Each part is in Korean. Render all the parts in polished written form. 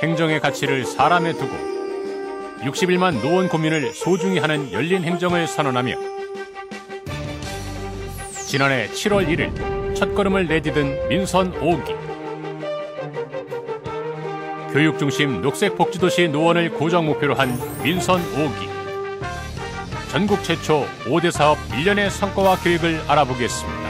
행정의 가치를 사람에 두고 61만 노원 고민을 소중히 하는 열린 행정을 선언하며 지난해 7월 1일 첫걸음을 내디딘 민선 5기. 교육중심 녹색복지도시 노원을 고정 목표로 한 민선 5기. 전국 최초 5대 사업 1년의 성과와 계획을 알아보겠습니다.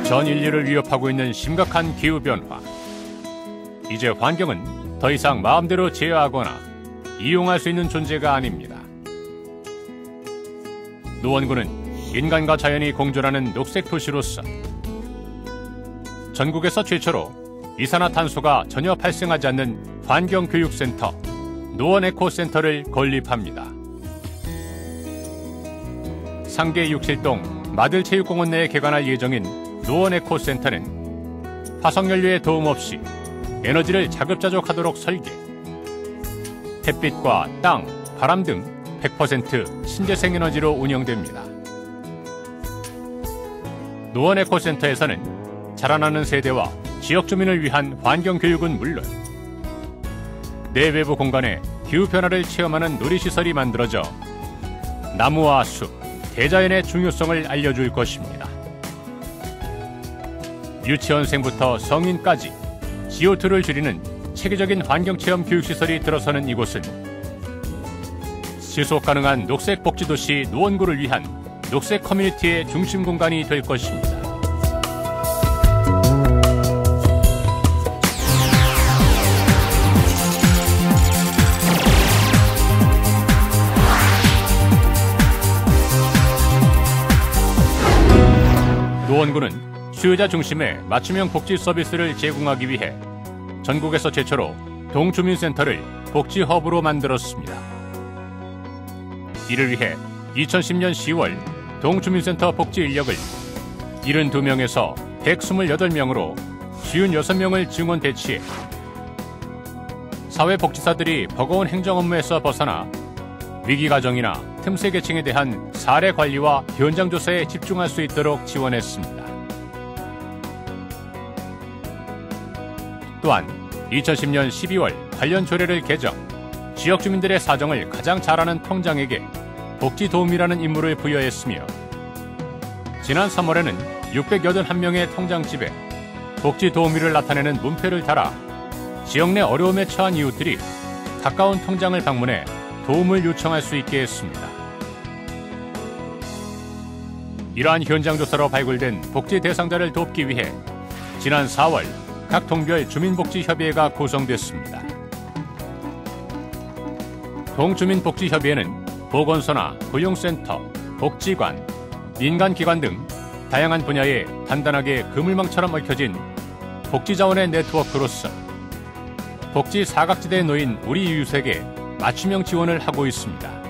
전 인류를 위협하고 있는 심각한 기후변화. 이제 환경은 더 이상 마음대로 제어하거나 이용할 수 있는 존재가 아닙니다. 노원구는 인간과 자연이 공존하는 녹색 도시로서 전국에서 최초로 이산화탄소가 전혀 발생하지 않는 환경교육센터 노원에코센터를 건립합니다. 상계 67동 마들체육공원 내에 개관할 예정인 노원에코센터는 화석연료의 도움 없이 에너지를 자급자족하도록 설계, 햇빛과 땅, 바람 등 100% 신재생 에너지로 운영됩니다. 노원에코센터에서는 자라나는 세대와 지역 주민을 위한 환경교육은 물론 내외부 공간에 기후변화를 체험하는 놀이시설이 만들어져 나무와 숲, 대자연의 중요성을 알려줄 것입니다. 유치원생부터 성인까지 CO2를 줄이는 체계적인 환경체험 교육시설이 들어서는 이곳은 지속가능한 녹색 복지도시 노원구를 위한 녹색 커뮤니티의 중심 공간이 될 것입니다. 노원구는 수요자 중심의 맞춤형 복지 서비스를 제공하기 위해 전국에서 최초로 동주민센터를 복지 허브로 만들었습니다. 이를 위해 2010년 10월 동주민센터 복지 인력을 72명에서 128명으로 56명을 증원 대치해 사회복지사들이 버거운 행정 업무에서 벗어나 위기가정이나 틈새 계층에 대한 사례 관리와 현장 조사에 집중할 수 있도록 지원했습니다. 또한 2010년 12월 관련 조례를 개정, 지역 주민들의 사정을 가장 잘 아는 통장에게 복지도우미라는 임무를 부여했으며 지난 3월에는 681명의 통장집에 복지도우미를 나타내는 문패를 달아 지역 내 어려움에 처한 이웃들이 가까운 통장을 방문해 도움을 요청할 수 있게 했습니다. 이러한 현장 조사로 발굴된 복지 대상자를 돕기 위해 지난 4월 각 동별 주민복지협의회가 구성됐습니다. 동주민복지협의회는 보건소나 고용센터, 복지관, 민간기관 등 다양한 분야에 단단하게 그물망처럼 얽혀진 복지자원의 네트워크로서 복지 사각지대에 놓인 우리 이웃에게 맞춤형 지원을 하고 있습니다.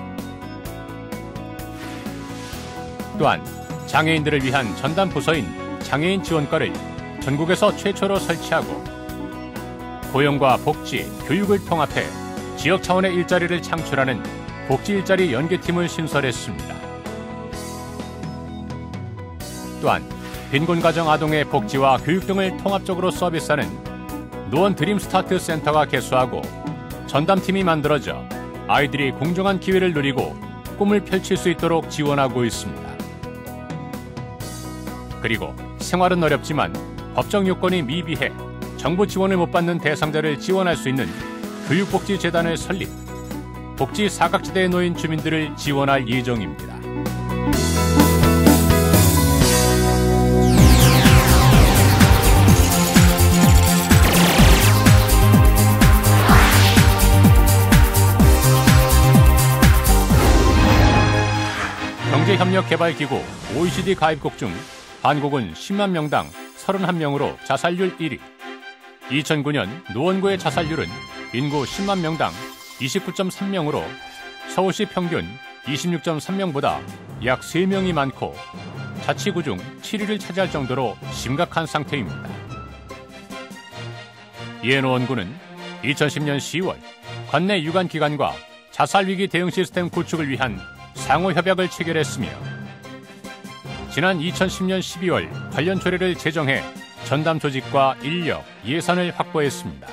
또한 장애인들을 위한 전담 부서인 장애인 지원과를 전국에서 최초로 설치하고 고용과 복지, 교육을 통합해 지역 차원의 일자리를 창출하는 복지 일자리 연계팀을 신설했습니다. 또한 빈곤가정 아동의 복지와 교육 등을 통합적으로 서비스하는 노원 드림스타트 센터가 개소하고 전담팀이 만들어져 아이들이 공정한 기회를 누리고 꿈을 펼칠 수 있도록 지원하고 있습니다. 그리고 생활은 어렵지만 법정 요건이 미비해 정부 지원을 못 받는 대상자를 지원할 수 있는 교육복지재단을 설립, 복지 사각지대에 놓인 주민들을 지원할 예정입니다. 경제협력개발기구 OECD 가입국 중 한국은 10만 명당 31명으로 자살률 1위. 2009년 노원구의 자살률은 인구 10만 명당 29.3명으로 서울시 평균 26.3명보다 약 3명이 많고 자치구 중 7위를 차지할 정도로 심각한 상태입니다. 이에 노원구는 2010년 10월 관내 유관기관과 자살위기 대응 시스템 구축을 위한 상호협약을 체결했으며 지난 2010년 12월 관련 조례를 제정해 전담 조직과 인력, 예산을 확보했습니다.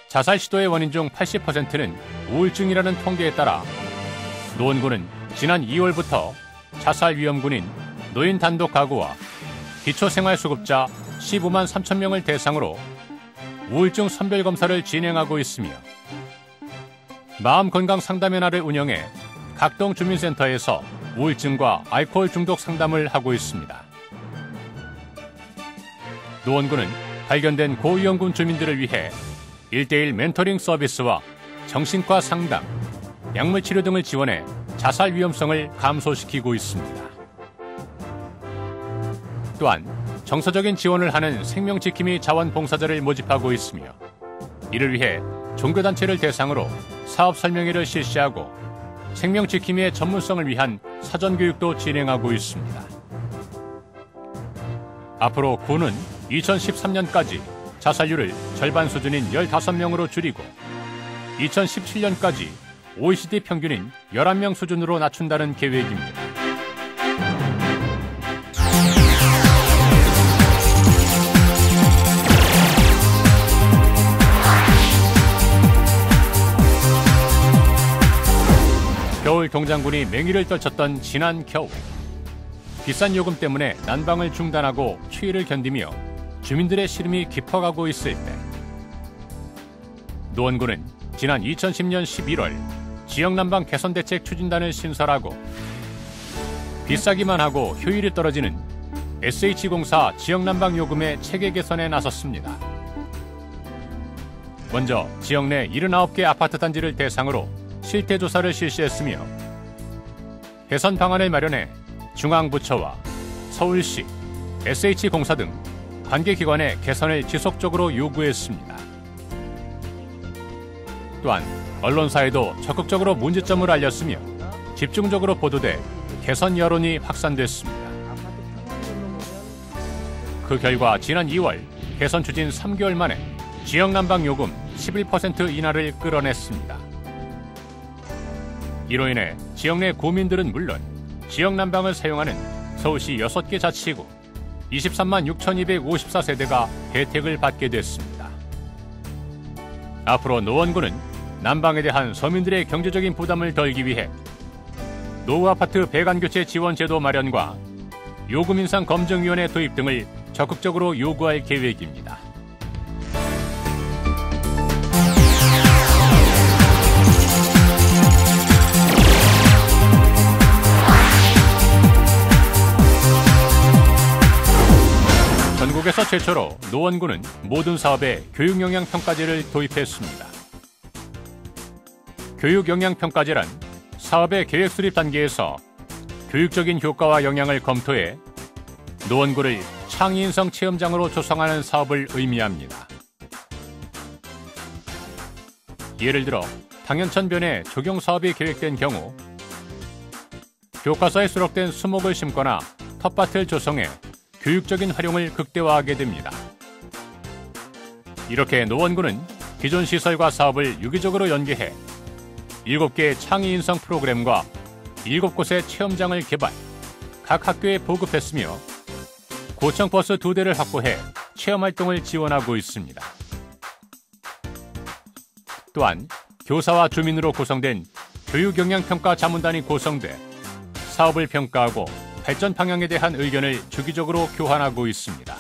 자살 시도의 원인 중 80%는 우울증이라는 통계에 따라 노원구는 지난 2월부터 자살 위험군인 노인 단독 가구와 기초생활수급자 15만 3천 명을 대상으로 우울증 선별검사를 진행하고 있으며 마음건강상담연화를 운영해 각동 주민센터에서 우울증과 알코올 중독 상담을 하고 있습니다. 노원구는 발견된 고위험군 주민들을 위해 1:1 멘토링 서비스와 정신과 상담, 약물치료 등을 지원해 자살 위험성을 감소시키고 있습니다. 또한 정서적인 지원을 하는 생명지킴이 자원봉사자를 모집하고 있으며 이를 위해 종교단체를 대상으로 사업 설명회를 실시하고 생명지킴이의 전문성을 위한 사전교육도 진행하고 있습니다. 앞으로 구는 2013년까지 자살률을 절반 수준인 15명으로 줄이고 2017년까지 OECD 평균인 11명 수준으로 낮춘다는 계획입니다. 겨울 동장군이 맹위를 떨쳤던 지난 겨울. 비싼 요금 때문에 난방을 중단하고 추위를 견디며 주민들의 시름이 깊어가고 있을 때 노원구는 지난 2010년 11월 지역난방 개선대책 추진단을 신설하고 비싸기만 하고 효율이 떨어지는 SH공사 지역난방 요금의 체계 개선에 나섰습니다. 먼저 지역 내 79개 아파트 단지를 대상으로 실태조사를 실시했으며 개선 방안을 마련해 중앙부처와 서울시, SH공사 등 관계기관의 개선을 지속적으로 요구했습니다. 또한 언론사에도 적극적으로 문제점을 알렸으며 집중적으로 보도돼 개선 여론이 확산됐습니다. 그 결과 지난 2월 개선 추진 3개월 만에 지역 난방 요금 11% 인하를 끌어냈습니다. 이로 인해 지역 내 구민들은 물론 지역 난방을 사용하는 서울시 6개 자치구 23만 6,254세대가 혜택을 받게 됐습니다. 앞으로 노원구는 난방에 대한 서민들의 경제적인 부담을 덜기 위해 노후아파트 배관교체 지원제도 마련과 요금 인상 검증위원회 도입 등을 적극적으로 요구할 계획입니다. 전국에서 최초로 노원구는 모든 사업에 교육영향평가제를 도입했습니다. 교육영향평가제란 사업의 계획 수립 단계에서 교육적인 효과와 영향을 검토해 노원구를 창의인성 체험장으로 조성하는 사업을 의미합니다. 예를 들어 당연천변에 조경사업이 계획된 경우 교과서에 수록된 수목을 심거나 텃밭을 조성해 교육적인 활용을 극대화하게 됩니다. 이렇게 노원구는 기존 시설과 사업을 유기적으로 연계해 7개의 창의인성 프로그램과 7곳의 체험장을 개발, 각 학교에 보급했으며 고청버스 2대를 확보해 체험활동을 지원하고 있습니다. 또한 교사와 주민으로 구성된 교육영향평가 자문단이 구성돼 사업을 평가하고 발전 방향에 대한 의견을 주기적으로 교환하고 있습니다.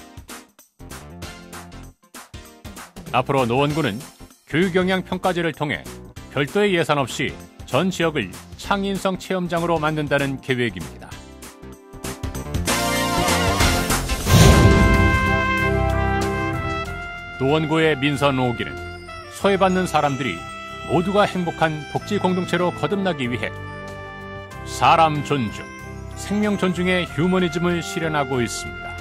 앞으로 노원구는 교육영향평가제를 통해 별도의 예산 없이 전 지역을 창의인성 체험장으로 만든다는 계획입니다. 노원구의 민선 5기는 소외받는 사람들이 모두가 행복한 복지 공동체로 거듭나기 위해 사람 존중, 생명 존중의 휴머니즘을 실현하고 있습니다.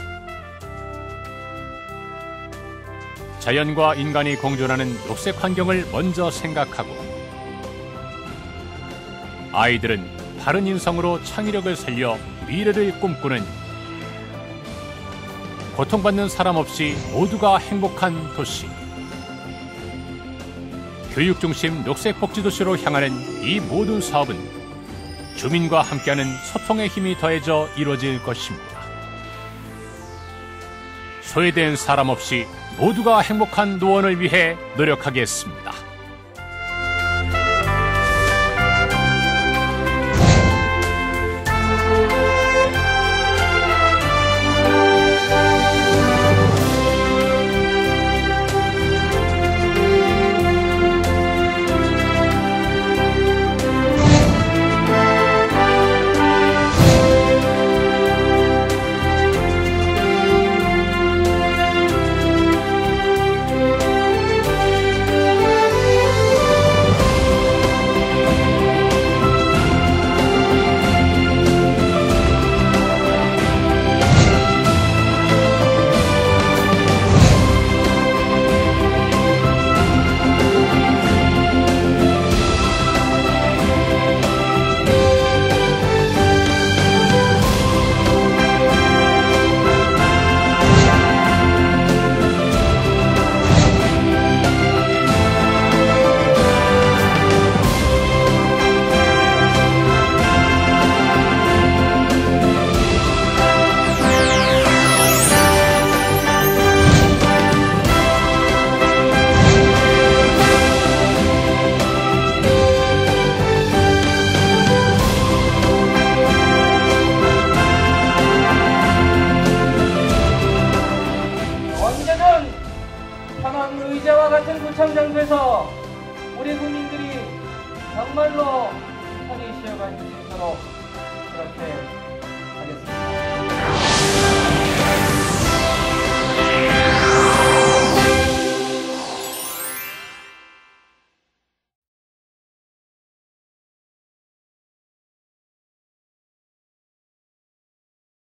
자연과 인간이 공존하는 녹색 환경을 먼저 생각하고 아이들은 바른 인성으로 창의력을 살려 미래를 꿈꾸는 고통받는 사람 없이 모두가 행복한 도시. 교육 중심 녹색 복지도시로 향하는 이 모든 사업은 주민과 함께하는 소통의 힘이 더해져 이루어질 것입니다. 소외된 사람 없이 모두가 행복한 노원을 위해 노력하겠습니다. 의자와 같은 구청장소에서 우리 국민들이 정말로 편히 쉬어갈 수 있도록 그렇게